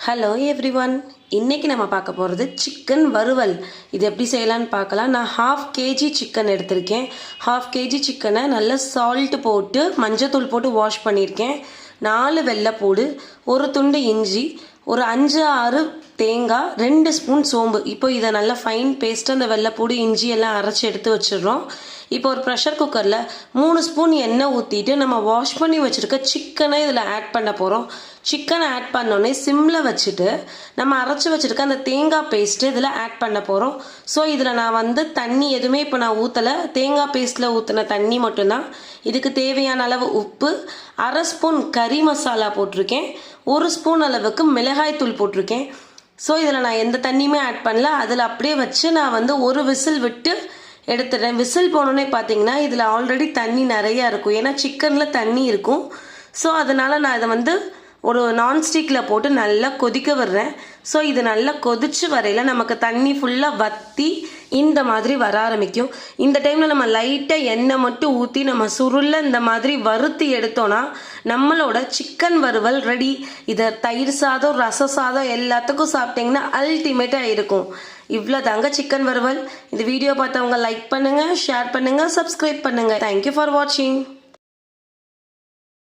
Hello everyone, இன்றைக்கி நம்ம பார்க்க போகிறது சிக்கன் வறுவல். இது எப்படி செய்யலான்னு பார்க்கலாம். நான் 1/2 kg சிக்கன் எடுத்திருக்கேன். 1/2 kg சிக்கனை நல்லா சால்ட்டு போட்டு மஞ்சத்தூள் போட்டு வாஷ் பண்ணியிருக்கேன். 4 வெள்ளைப்பூடு, ஒரு துண்டு இஞ்சி, ஒரு 5-6 தேங்காய், 2 ஸ்பூன் சோம்பு. இப்போ இதை நல்லா ஃபைன் பேஸ்ட்டு அந்த வெள்ளைப்பூடு இஞ்சி எல்லாம் அரைச்சி எடுத்து வச்சிடுறோம். இப்போ ஒரு ப்ரெஷர் குக்கரில் 3 ஸ்பூன் எண்ணெய் ஊற்றிட்டு நம்ம வாஷ் பண்ணி வச்சுருக்க சிக்கனை இதில் ஆட் பண்ண போகிறோம். சிக்கனை ஆட் பண்ணோடனே சிம்மில் வச்சுட்டு நம்ம அரைச்சி வச்சுருக்க அந்த தேங்காய் பேஸ்ட்டு இதில் ஆட் பண்ண போகிறோம். ஸோ இதில் நான் தண்ணி எதுவுமே இப்போ நான் ஊற்றலை, தேங்காய் பேஸ்ட்டில் ஊற்றின தண்ணி மட்டும்தான். இதுக்கு தேவையான அளவு உப்பு, 1/2 ஸ்பூன் கறி மசாலா போட்டிருக்கேன், 1 ஸ்பூன் அளவுக்கு மிளகாய் தூள் போட்டிருக்கேன். ஸோ இதில் நான் எந்த தண்ணியுமே ஆட் பண்ணல. அதில் அப்படியே வச்சு நான் ஒரு விசில் விட்டு எடுத்துடுறேன். விசில் போனோடனே பார்த்தீங்கன்னா இதில் ஆல்ரெடி தண்ணி நிறையா இருக்கும், ஏன்னா சிக்கனில் தண்ணி இருக்கும். ஸோ அதனால் நான் இதை ஒரு நான்ஸ்டிக்கில் போட்டு நல்லா கொதிக்க விடுறேன். ஸோ இது நல்லா கொதிச்சு வரையில் நமக்கு தண்ணி ஃபுல்லாக வற்றி இந்த மாதிரி வர ஆரம்பிக்கும். இந்த டைமில் நம்ம லைட்டாக எண்ணெய் மட்டும் ஊற்றி நம்ம சுருளில் இந்த மாதிரி வறுத்தி எடுத்தோன்னா நம்மளோட சிக்கன் வறுவல் ரெடி. இதை தயிர் சாதம், ரச சாதம் எல்லாத்துக்கும் சாப்பிட்டிங்கன்னா அல்டிமேட்டாக இருக்கும். இவ்வளோ தாங்க சிக்கன் வறுவல். இந்த வீடியோ பார்த்தவங்க லைக் பண்ணுங்கள், ஷேர் பண்ணுங்கள், சப்ஸ்கிரைப் பண்ணுங்கள். தேங்க்யூ ஃபார் வாட்சிங்.